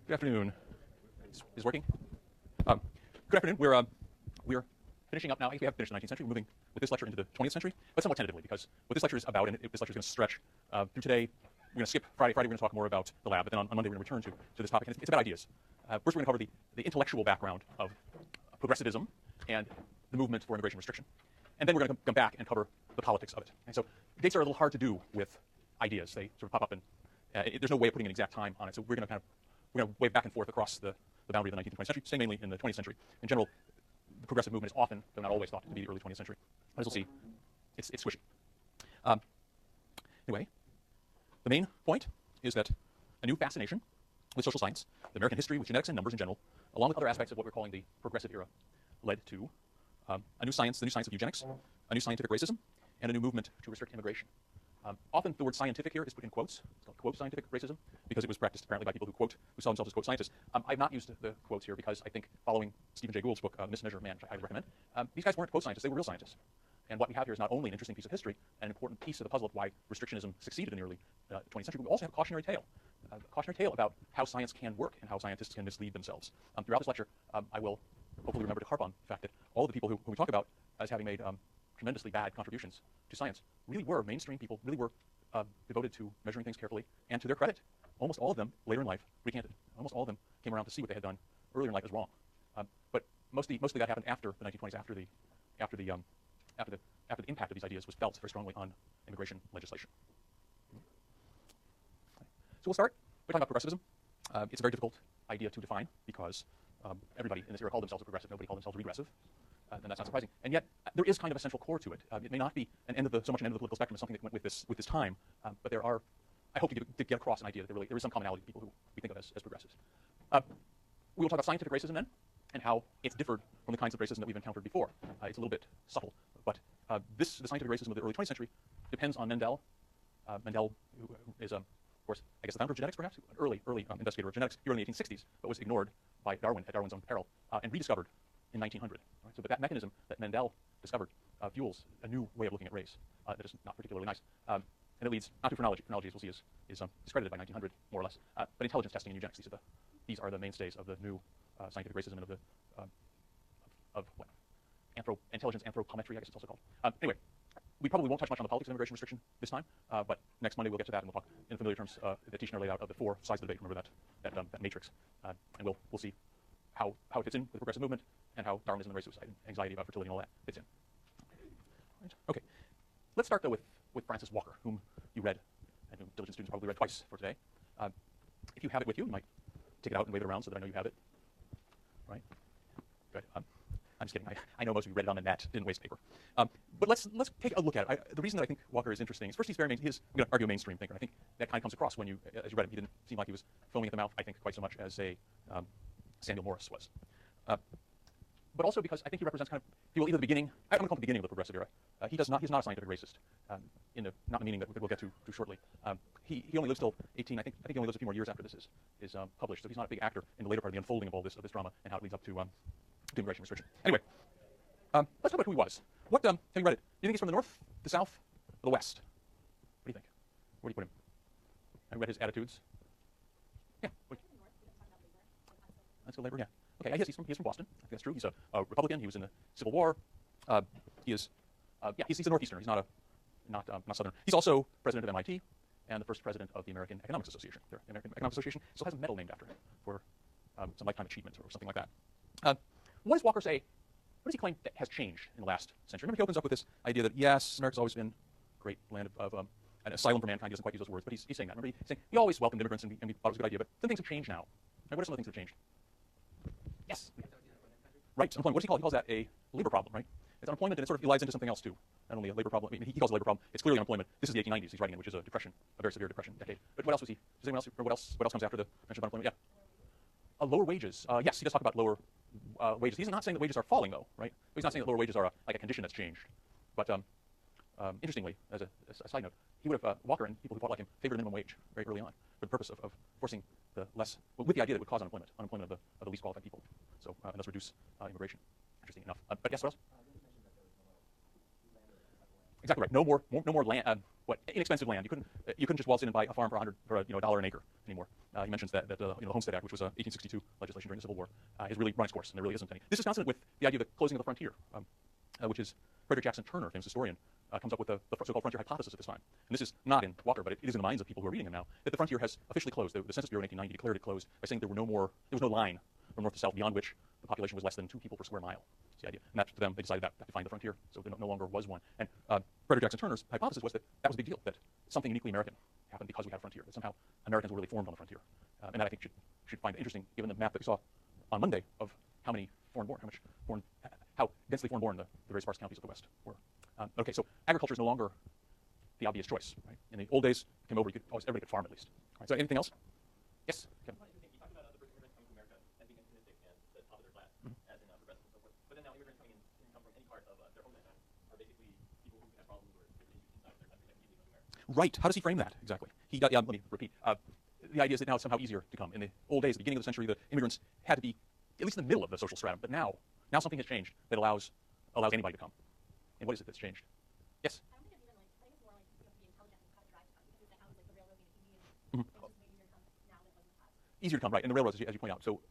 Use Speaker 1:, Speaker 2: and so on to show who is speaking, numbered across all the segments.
Speaker 1: Good afternoon. Is it working? Um, Good afternoon. We're finishing up now. We have finished the 19th century. We're moving with this lecture into the 20th century, but somewhat tentatively, because what this lecture is about, and this lecture is going to stretch through today. We're going to skip Friday. Friday we're going to talk more about the lab, but then on Monday we're going to return to this topic. And it's about ideas. First we're going to cover the intellectual background of progressivism and the movement for immigration restriction. And then we're going to come back and cover the politics of it. And so dates are a little hard to do with ideas. They sort of pop up, and there's no way of putting an exact time on it. So we're going to wave back and forth across the boundary of the 19th and 20th century, staying mainly in the 20th century. In general, the progressive movement is often, though not always, thought to be the early 20th century. As we'll see, it's squishy. Anyway, the main point is that a new fascination with social science, the American history with genetics and numbers in general, along with other aspects of what we're calling the progressive era, led to a new science, the new science of eugenics, a new scientific racism, and a new movement to restrict immigration. Often the word scientific here is put in quotes. It's called quote scientific racism because it was practiced apparently by people who saw themselves as quote scientists. I've not used the quotes here because I think following Stephen Jay Gould's book, Mismeasure of Man, which I highly recommend, these guys weren't quote scientists, they were real scientists. And what we have here is not only an interesting piece of history, an important piece of the puzzle of why restrictionism succeeded in the early 20th century, but we also have a cautionary tale about how science can work and how scientists can mislead themselves. Throughout this lecture, I will hopefully remember to harp on the fact that all of the people who we talk about as having made tremendously bad contributions to science really were mainstream people, really were devoted to measuring things carefully, and to their credit, almost all of them later in life recanted. Almost all of them came around to see what they had done earlier in life as wrong. But mostly that happened after the 1920s, after the impact of these ideas was felt very strongly on immigration legislation. So we'll start by talking about progressivism. It's a very difficult idea to define because everybody in this era called themselves a progressive. Nobody called themselves a regressive. And that's not surprising. And yet, there is kind of a central core to it. It may not be so much an end of the political spectrum as something that went with this time, but there are, I hope to get across an idea that there is some commonality to people who we think of as progressives. We will talk about scientific racism then, and how it's differed from the kinds of racism that we've encountered before. It's a little bit subtle, but the scientific racism of the early 20th century depends on Mendel. Mendel, who is, of course, I guess the founder of genetics, perhaps, an early investigator of genetics here in the 1860s, but was ignored by Darwin at Darwin's own peril, and rediscovered in 1900. Right? So, but that mechanism that Mendel discovered fuels a new way of looking at race that is not particularly nice, and it leads not to phrenology. Phrenology, as we'll see, is discredited by 1900 more or less. But intelligence testing and eugenics, these are the mainstays of the new scientific racism and of the intelligence anthropometry, I guess it's also called. Anyway, we probably won't touch much on the politics of immigration restriction this time, but next Monday we'll get to that, and we'll talk in familiar terms that Tishner laid out of the four sides of the debate. Remember that matrix, and we'll see how it fits in with the progressive movement, and how Darwinism and race suicide and anxiety about fertility and all that fits in. Right. Okay. Let's start, though, with Francis Walker, whom you read, and whom diligent students probably read twice for today. If you have it with you, you might take it out and wave it around so that I know you have it. Right? Good. I'm just kidding. I know most of you read it on the net, didn't waste paper. But let's take a look at it. The reason that I think Walker is interesting is, first, he's I'm going to argue a mainstream thinker. I think that kind of comes across as you read him. He didn't seem like he was foaming at the mouth, I think, quite so much as Samuel Morse was. But also because I think he represents kind of people either the beginning, I'm going to call it the beginning of the progressive era. He's not a scientific racist, not in the meaning that we'll get to shortly. He only lives till 18. I think he only lives a few more years after this is published, so he's not a big actor in the later part of the unfolding of all this drama and how it leads up to immigration restriction. Anyway, let's talk about who he was. Have you read it? Do you think he's from the north, the south, or the west? What do you think? Where do you put him? Have you read his attitudes? Yeah. That's a labor, yeah. Okay, he's from Boston. I think that's true. He's a Republican. He was in the Civil War. He's a Northeasterner. He's not Southerner. He's also president of MIT and the first president of the American Economics Association. The American Economics Association still has a medal named after him for some lifetime achievement or something like that. What does Walker say? What does he claim that has changed in the last century? Remember, he opens up with this idea that, yes, America's always been a great land of an asylum for mankind. He doesn't quite use those words, but he's saying that. Remember, he's saying we always welcomed immigrants and we thought it was a good idea, but some things have changed now. Right, what are some of the things that have changed? Yes. Right, unemployment. What does he call it? He calls that a labor problem, right? It's unemployment, and it sort of elides into something else, too. Not only a labor problem. I mean, he calls it a labor problem. It's clearly unemployment. This is the 1890s he's writing in, which is a depression, a very severe depression decade. But what else was he? Does anyone else, or what else comes after the mention of unemployment? Yeah. Lower wages. Yes, he does talk about lower wages. He's not saying that wages are falling, though, right? He's not saying that lower wages are like a condition that's changed. But interestingly, as a side note, he would have, Walker and people who fought like him favored minimum wage very early on for the purpose of forcing the less, with the idea that it would cause unemployment of the least qualified people. So, and thus reduce immigration. Interesting enough. But yes, what else? Exactly right. No more land. what inexpensive land. You couldn't just waltz in and buy a farm for a dollar an acre anymore. He mentions that the Homestead Act, which was a 1862 legislation during the Civil War, has really run its course, and there really isn't any. This is consonant with the idea of the closing of the frontier, which is Frederick Jackson Turner, famous historian, comes up with the so-called frontier hypothesis at this time. And this is not in Walker, but it is in the minds of people who are reading him now, that the frontier has officially closed. The Census Bureau in 1890 declared it closed by saying there was no line from north to south beyond which the population was less than 2 people per square mile. That's the idea. And that, to them, they decided that defined the frontier, so there no longer was one. And Frederick Jackson Turner's hypothesis was that that was a big deal, that something uniquely American happened because we had a frontier, that somehow Americans were really formed on the frontier. And that I think should find interesting, given the map that we saw on Monday of how many foreign-born, how densely foreign-born the various sparse counties of the West were. Okay, so agriculture is no longer the obvious choice. Right? In the old days, came over, everybody could farm at least. Right, so anything else? Yes? Kevin?
Speaker 2: You talked about the first immigrants coming to America and being optimistic and the top of their class, as in progressive and so forth. But then now immigrants coming in can come from any part of their homeland are basically people who have problems or different issues inside their country that can easily come to America.
Speaker 1: Right. How does he frame that exactly? Let me repeat. The idea is that now it's somehow easier to come. In the old days, the beginning of the century, the immigrants had to be at least in the middle of the social stratum. But now something has changed that allows anybody to come. And what is it that's changed? Yes.
Speaker 3: I don't think it's even like, I think it's more like you have to be intelligent and how to drive to come, because how is like the railroad being easy and it's just way easier to come now than it was in the past.
Speaker 1: Easier to come, right? And the railroads, as you point out. So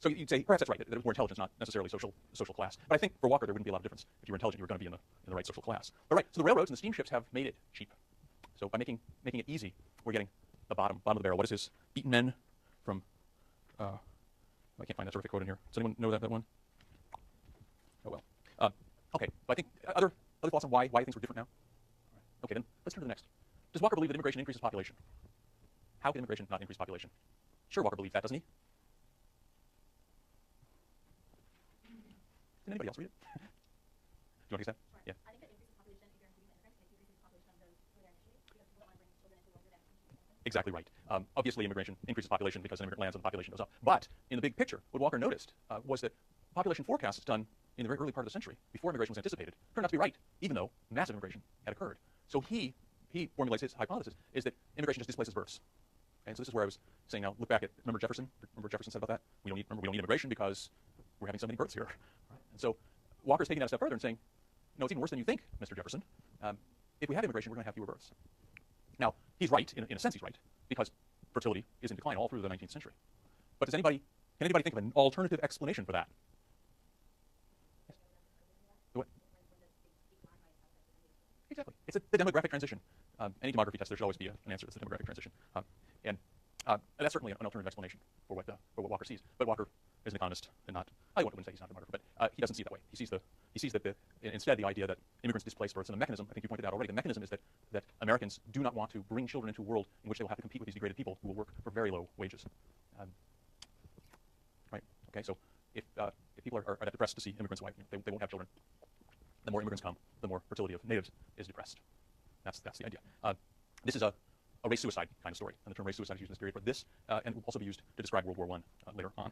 Speaker 1: you'd say perhaps that's right. That it was more intelligence, not necessarily social class. But I think for Walker, there wouldn't be a lot of difference. If you were intelligent, you were going to be in the right social class. But right. So the railroads and the steamships have made it cheap. So by making it easy, we're getting the bottom of the barrel. What is his? Beaten men from. I can't find that terrific quote in here. Does anyone know that one? Oh well. Okay. But I think other thoughts on why things were different now. Okay, then let's turn to the next. Does Walker believe that immigration increases population? How can immigration not increase population? Sure, Walker believes that, doesn't he? Can anybody else read it? Do you want to say that?
Speaker 3: Sure.
Speaker 1: Yeah.
Speaker 3: I think that increases population if you're including immigrants, it increases the population of those who are there initially, because people don't want to bring children into the world that
Speaker 1: Exactly right. Obviously, immigration increases population because an immigrant lands and the population goes up. But in the big picture, what Walker noticed was that population forecasts done in the very early part of the century, before immigration was anticipated, turned out to be right, even though massive immigration had occurred. So he formulates his hypothesis is that immigration just displaces births. And so this is where I was saying, now look back at, remember Jefferson? Remember Jefferson said about that? We don't need immigration because we're having so many births here. Right? And so Walker's taking that a step further and saying, no, it's even worse than you think, Mr. Jefferson. If we have immigration, we're going to have fewer births. Now, he's right, in a sense he's right, because fertility is in decline all through the 19th century. But can anybody think of an alternative explanation for that? Yes. What? Exactly. It's the demographic transition. Any demography test, there should always be an answer. It's the demographic transition. And that's certainly an alternative explanation for what Walker sees. But Walker is an economist and not, I wouldn't say he's not a demographer, but he doesn't see it that way. He sees that instead the idea that immigrants displace births, and the mechanism, I think you pointed out already, the mechanism is that Americans do not want to bring children into a world in which they will have to compete with these degraded people who will work for very low wages. Right? Okay, so if people are depressed to see immigrants white, they won't have children. The more immigrants come, the more fertility of natives is depressed. That's the idea. This is a race suicide kind of story, and the term race suicide is used in this period for this, and will also be used to describe World War I later on. All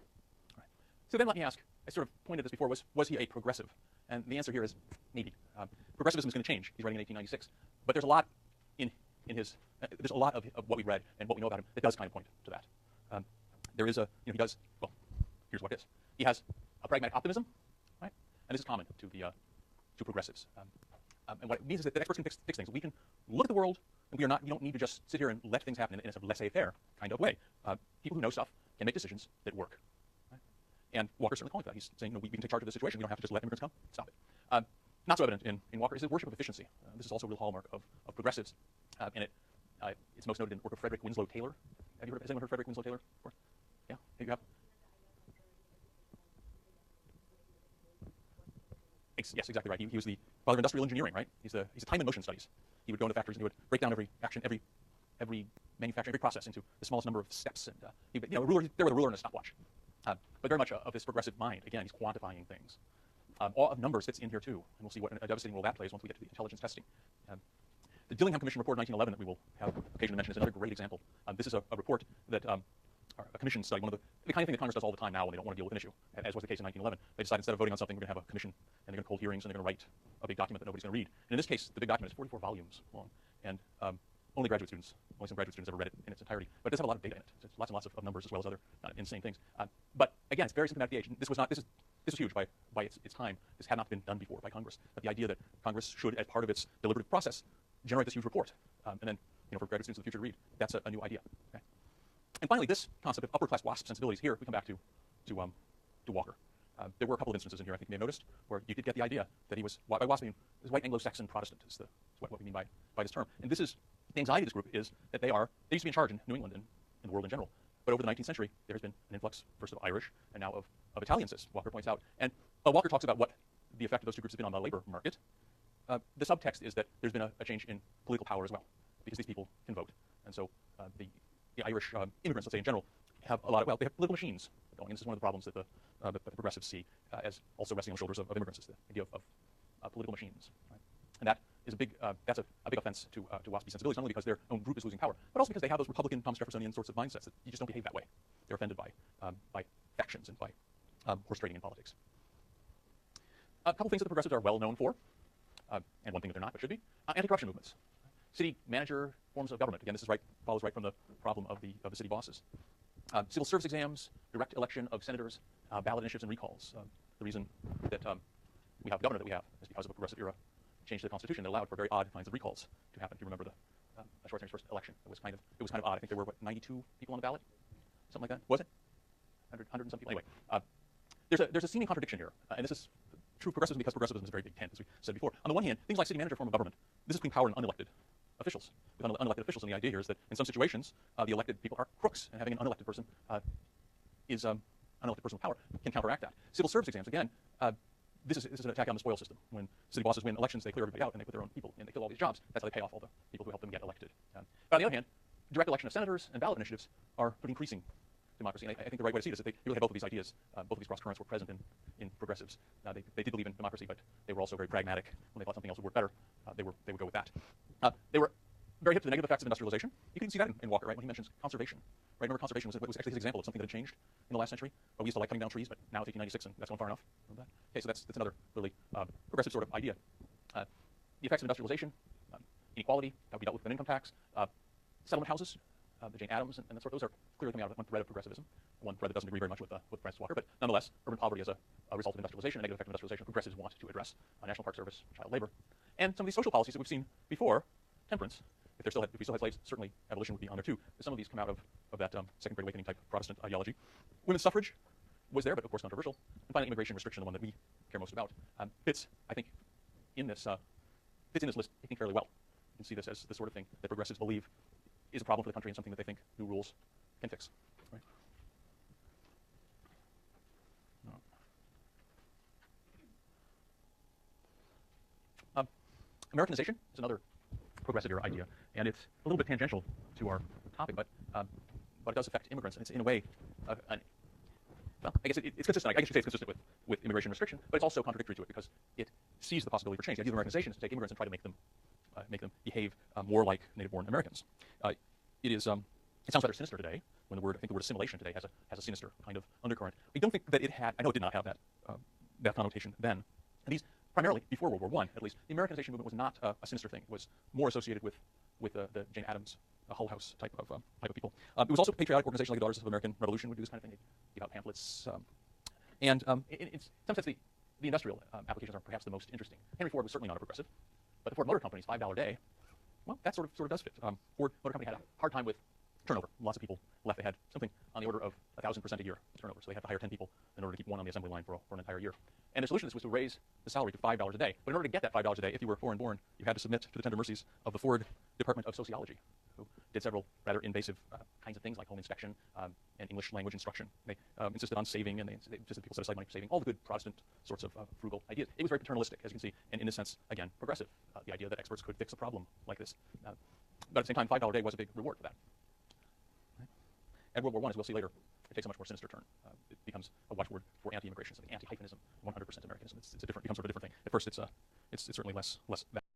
Speaker 1: right. So then let me ask, I sort of pointed this before, was he a progressive? And the answer here is maybe. Progressivism is going to change. He's writing in 1896. But there's a lot in his, there's a lot of what we read and what we know about him that does kind of point to that. There is he does, well, here's what it is. He has a pragmatic optimism, right? And this is common to progressives. And what it means is that experts can fix things. We can look at the world, and we don't need to just sit here and let things happen in a sort of laissez-faire kind of way. People who know stuff can make decisions that work. Right? And Walker's certainly calling for that. He's saying, we can take charge of the situation. We don't have to just let immigrants come. Stop it. Not so evident in Walker is his worship of efficiency. This is also a real hallmark of progressives. And it's most noted in the work of Frederick Winslow Taylor. Has anyone heard Frederick Winslow Taylor before? Yeah? Maybe you have? Yes, exactly right. He was the father of industrial engineering, right? He's a time and motion studies. He would go into factories and he would break down every action, every manufacturing, every process into the smallest number of steps. And there with a ruler and a stopwatch. But very much of this progressive mind. Again, he's quantifying things. All of numbers fits in here too, and we'll see what a devastating role that plays once we get to the intelligence testing. The Dillingham Commission report of 1911 that we will have occasion to mention is another great example. This is a report that a commission study, one of the kind of thing that Congress does all the time now when they don't want to deal with an issue, as was the case in 1911. They decide instead of voting on something, we're going to have a commission, and they're going to hold hearings, and they're going to write a big document that nobody's going to read. And in this case, the big document is 44 volumes long, and only some graduate students ever read it in its entirety. But it does have a lot of data in it. It's lots and lots of numbers as well as other insane things. But again, it's very symptomatic of the age. This was huge by its time. This had not been done before by Congress. But the idea that Congress should, as part of its deliberative process, generate this huge report And then, for graduate students in the future to read, that's a new idea. Okay? And finally, this concept of upper class WASP sensibilities, here we come back to Walker. There were a couple of instances in here, I think you may have noticed, where you did get the idea that he was, by WASP, I mean, white Anglo-Saxon Protestant is what we mean by this term. And this is, the anxiety of this group is that they used to be in charge in New England and in the world in general. But over the 19th century, there has been an influx, first of Irish, and now of Italians, as Walker points out. And Walker talks about what the effect of those two groups has been on the labor market. The subtext is that there's been a change in political power as well, because these people can vote. And so the Irish immigrants, let's say in general, have they have political machines going. And this is one of the problems that the progressives see as also resting on the shoulders of immigrants, is the idea of political machines. Right? And that is that's a big offense to WASP sensibilities, not only because their own group is losing power, but also because they have those Republican, Thomas Jeffersonian sorts of mindsets that you just don't behave that way. They're offended by factions and by horse trading in politics. A couple things that the progressives are well known for, and one thing that they're not but should be, anti-corruption movements. City manager forms of government. Again, this follows right from the problem of the city bosses. Civil service exams, direct election of senators, ballot initiatives and recalls. The reason that we have the government that we have is because of a progressive era change to the Constitution that allowed for very odd kinds of recalls to happen. If you remember the Schwarzenegger's first election, it was kind of odd. I think there were 92 people on the ballot, something like that. Was it? 100 and some people. Anyway, there's a seeming contradiction here, and this is true of progressivism because progressivism is a very big tent, as we said before. On the one hand, things like city manager form of government, this is between power and unelected officials. With unelected officials, and the idea here is that in some situations, the elected people are crooks, and having an unelected person unelected person with power can counteract that. Civil service exams, again, this is an attack on the spoil system. When city bosses win elections, they clear everybody out and they put their own people and they fill all these jobs. That's how they pay off all the people who help them get elected. But on the other hand, direct election of senators and ballot initiatives are increasing democracy. And I think the right way to see it is that they really had both of these ideas, both of these cross currents were present in progressives. They did believe in democracy, but they were also very pragmatic. When they thought something else would work better, they would go with that. They were very hip to the negative effects of industrialization. You can see that in Walker, right, when he mentions conservation. Right, remember conservation was actually his example of something that had changed in the last century. We used to like cutting down trees, but now it's 1896 and that's gone far enough. Remember that? Okay, so that's another really progressive sort of idea. The effects of industrialization, inequality, that would be dealt with an income tax, settlement houses, the Jane Addams and that sort of, those are clearly coming out of one thread of progressivism, one thread that doesn't agree very much with Francis Walker, but nonetheless, urban poverty as a result of industrialization, a negative effect of industrialization, progressives want to address National Park Service, child labor, and some of these social policies that we've seen before, temperance. If we still had slaves, certainly abolition would be on there too. But some of these come out of that Second Great Awakening type Protestant ideology. Women's suffrage was there, but of course controversial. And finally, immigration restriction, the one that we care most about, fits, I think, in this list, I think, fairly well. You can see this as the sort of thing that progressives believe is a problem for the country and something that they think new rules can fix. Right? Americanization is another progressive era idea, and it's a little bit tangential to our topic, but it does affect immigrants, and it's in a way, well, I guess it's consistent. I guess you say it's consistent with immigration restriction, but it's also contradictory to it because it sees the possibility for change. The idea of Americanization is to take immigrants and try to make them behave more like native-born Americans. It sounds rather sinister today when I think the word assimilation today has a sinister kind of undercurrent. I don't think that it had. I know it did not have that connotation then. And these primarily before World War I, at least, the Americanization movement was not a sinister thing. It was more associated with the Jane Addams, Hull House type of people. It was also patriotic organizations like the Daughters of American Revolution would do this kind of thing. They give out pamphlets, and in some sense, the industrial applications are perhaps the most interesting. Henry Ford was certainly not a progressive, but the Ford Motor Company's $5 a day, well, that sort of does fit. Ford Motor Company had a hard time with turnover. Lots of people left. They had something on the order of 1,000% a year turnover, so they had to hire 10 people in order to keep one on the assembly line for an entire year. And the solution to this was to raise the salary to $5 a day. But in order to get that $5 a day, if you were foreign born, you had to submit to the tender mercies of the Ford Department of Sociology, who did several rather invasive kinds of things like home inspection and English language instruction. They insisted on saving, and they insisted people set aside money for saving, all the good Protestant sorts of frugal ideas. It was very paternalistic, as you can see, and in this sense, again, progressive, the idea that experts could fix a problem like this. But at the same time, $5 a day was a big reward for that. And World War I, as we'll see later, it takes a much more sinister turn. It becomes a watchword for anti-immigration, something anti-hyphenism, 100% Americanism. It becomes sort of a different thing. At first, it's certainly less